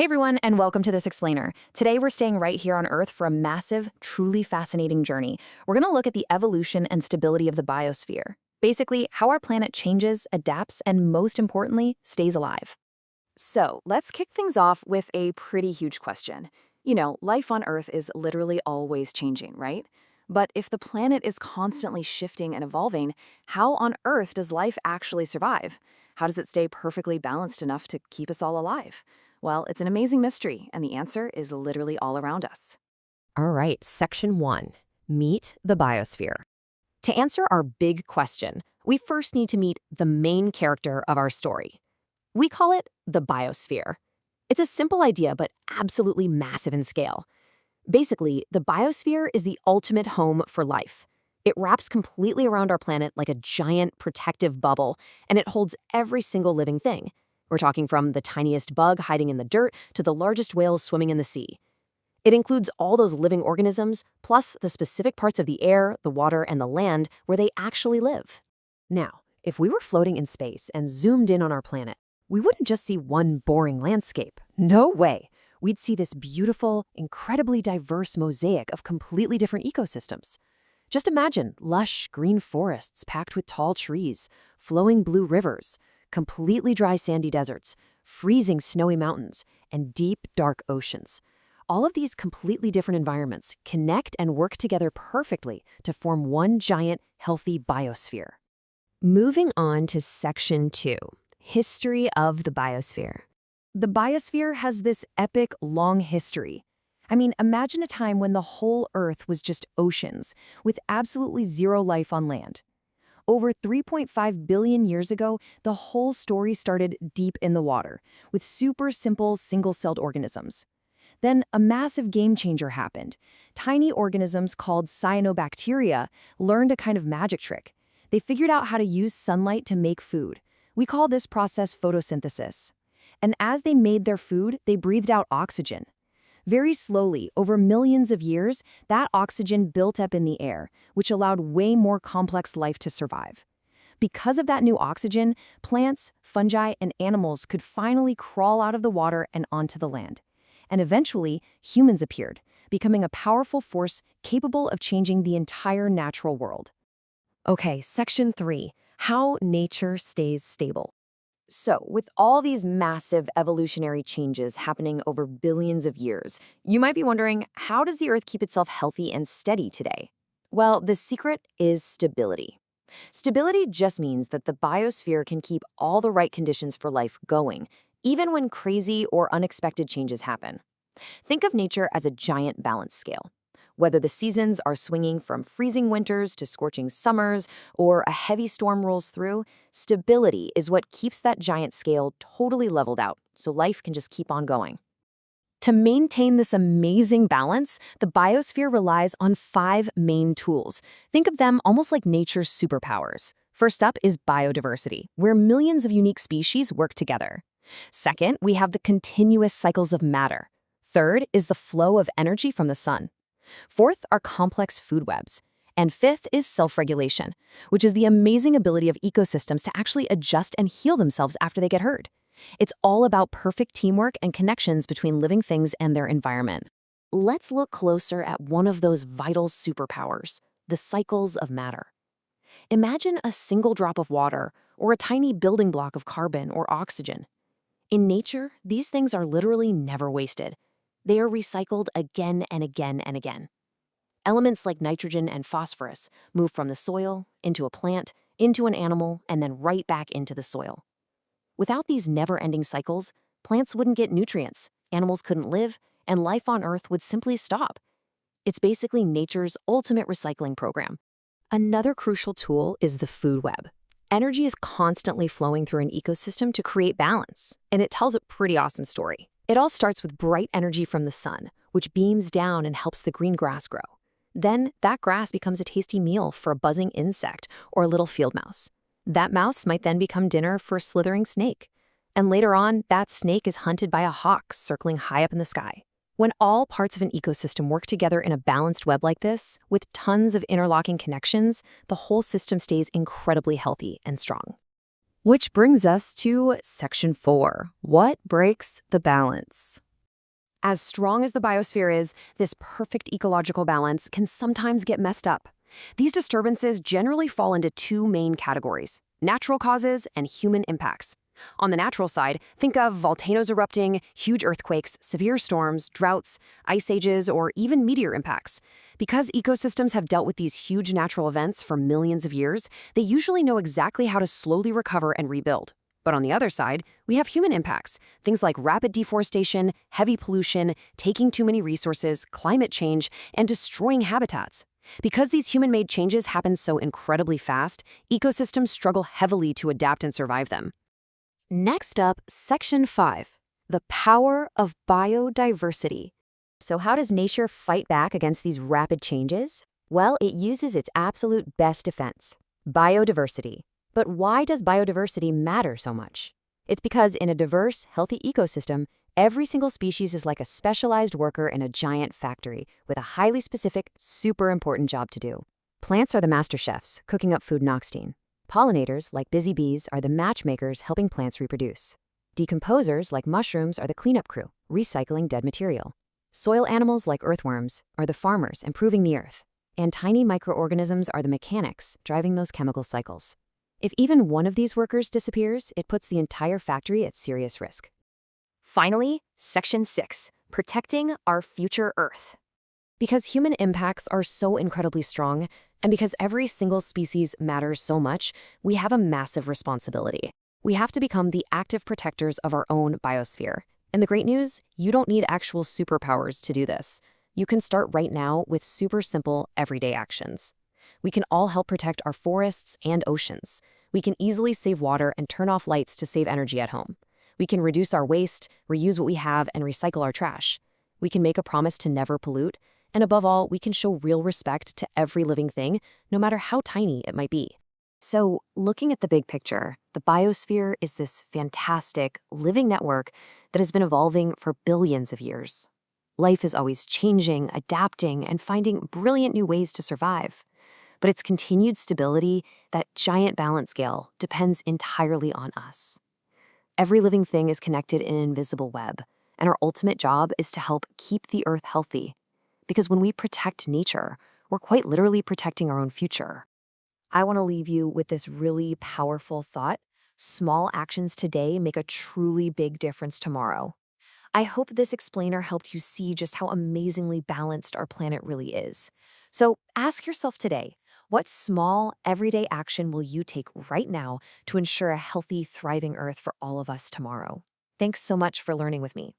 Hey everyone, and welcome to This Explainer. Today we're staying right here on Earth for a massive, truly fascinating journey. We're going to look at the evolution and stability of the biosphere. Basically, how our planet changes, adapts, and most importantly, stays alive. So, let's kick things off with a pretty huge question. Life on Earth is literally always changing, right? But if the planet is constantly shifting and evolving, how on Earth does life actually survive? How does it stay perfectly balanced enough to keep us all alive? Well, it's an amazing mystery, and the answer is literally all around us. All right, Section 1. Meet the biosphere. To answer our big question, we first need to meet the main character of our story. We call it the biosphere. It's a simple idea, but absolutely massive in scale. Basically, the biosphere is the ultimate home for life. It wraps completely around our planet like a giant protective bubble, and it holds every single living thing. We're talking from the tiniest bug hiding in the dirt to the largest whales swimming in the sea. It includes all those living organisms, plus the specific parts of the air, the water, and the land where they actually live. Now, if we were floating in space and zoomed in on our planet, we wouldn't just see one boring landscape. No way. We'd see this beautiful, incredibly diverse mosaic of completely different ecosystems. Just imagine lush green forests packed with tall trees, flowing blue rivers, completely dry sandy deserts, freezing snowy mountains, and deep, dark oceans. All of these completely different environments connect and work together perfectly to form one giant, healthy biosphere. Moving on to Section 2, History of the Biosphere. The biosphere has this epic, long history. Imagine a time when the whole Earth was just oceans, with absolutely zero life on land. Over 3.5 billion years ago, the whole story started deep in the water, with super simple single-celled organisms. Then a massive game changer happened. Tiny organisms called cyanobacteria learned a kind of magic trick. They figured out how to use sunlight to make food. We call this process photosynthesis. And as they made their food, they breathed out oxygen. Very slowly, over millions of years, that oxygen built up in the air, which allowed way more complex life to survive. Because of that new oxygen, plants, fungi, and animals could finally crawl out of the water and onto the land. And eventually, humans appeared, becoming a powerful force capable of changing the entire natural world. Okay, Section 3, How Nature Stays Stable. So, with all these massive evolutionary changes happening over billions of years, you might be wondering, how does the Earth keep itself healthy and steady today? Well, the secret is stability. Stability just means that the biosphere can keep all the right conditions for life going, even when crazy or unexpected changes happen. Think of nature as a giant balance scale. Whether the seasons are swinging from freezing winters to scorching summers, or a heavy storm rolls through, stability is what keeps that giant scale totally leveled out, so life can just keep on going. To maintain this amazing balance, the biosphere relies on 5 main tools. Think of them almost like nature's superpowers. First up is biodiversity, where millions of unique species work together. Second, we have the continuous cycles of matter. Third is the flow of energy from the sun. Fourth are complex food webs. And fifth is self-regulation, which is the amazing ability of ecosystems to actually adjust and heal themselves after they get hurt. It's all about perfect teamwork and connections between living things and their environment. Let's look closer at one of those vital superpowers, the cycles of matter. Imagine a single drop of water or a tiny building block of carbon or oxygen. In nature, these things are literally never wasted. They are recycled again and again and again. Elements like nitrogen and phosphorus move from the soil, into a plant, into an animal, and then right back into the soil. Without these never-ending cycles, plants wouldn't get nutrients, animals couldn't live, and life on Earth would simply stop. It's basically nature's ultimate recycling program. Another crucial tool is the food web. Energy is constantly flowing through an ecosystem to create balance, and it tells a pretty awesome story. It all starts with bright energy from the sun, which beams down and helps the green grass grow. Then, that grass becomes a tasty meal for a buzzing insect or a little field mouse. That mouse might then become dinner for a slithering snake. And later on, that snake is hunted by a hawk circling high up in the sky. When all parts of an ecosystem work together in a balanced web like this, with tons of interlocking connections, the whole system stays incredibly healthy and strong. Which brings us to Section 4, What Breaks the Balance? As strong as the biosphere is, this perfect ecological balance can sometimes get messed up. These disturbances generally fall into two main categories: natural causes and human impacts. On the natural side, think of volcanoes erupting, huge earthquakes, severe storms, droughts, ice ages, or even meteor impacts. Because ecosystems have dealt with these huge natural events for millions of years, they usually know exactly how to slowly recover and rebuild. But on the other side, we have human impacts, things like rapid deforestation, heavy pollution, taking too many resources, climate change, and destroying habitats. Because these human-made changes happen so incredibly fast, ecosystems struggle heavily to adapt and survive them. Next up, Section 5, the power of biodiversity. So how does nature fight back against these rapid changes? Well, it uses its absolute best defense: biodiversity. But why does biodiversity matter so much? It's because in a diverse, healthy ecosystem, every single species is like a specialized worker in a giant factory with a highly specific, super important job to do. Plants are the master chefs, cooking up food Noxtine. Pollinators, like busy bees, are the matchmakers helping plants reproduce. Decomposers, like mushrooms, are the cleanup crew, recycling dead material. Soil animals, like earthworms, are the farmers improving the earth. And tiny microorganisms are the mechanics driving those chemical cycles. If even one of these workers disappears, it puts the entire factory at serious risk. Finally, Section 6, protecting our future Earth. Because human impacts are so incredibly strong, and because every single species matters so much, we have a massive responsibility. We have to become the active protectors of our own biosphere. And the great news, you don't need actual superpowers to do this. You can start right now with super simple, everyday actions. We can all help protect our forests and oceans. We can easily save water and turn off lights to save energy at home. We can reduce our waste, reuse what we have, and recycle our trash. We can make a promise to never pollute. And above all, we can show real respect to every living thing, no matter how tiny it might be. So, looking at the big picture, the biosphere is this fantastic, living network that has been evolving for billions of years. Life is always changing, adapting, and finding brilliant new ways to survive. But its continued stability, that giant balance scale, depends entirely on us. Every living thing is connected in an invisible web, and our ultimate job is to help keep the Earth healthy. Because when we protect nature, we're quite literally protecting our own future. I want to leave you with this really powerful thought: small actions today make a truly big difference tomorrow. I hope this explainer helped you see just how amazingly balanced our planet really is. So ask yourself today, what small, everyday action will you take right now to ensure a healthy, thriving Earth for all of us tomorrow? Thanks so much for learning with me.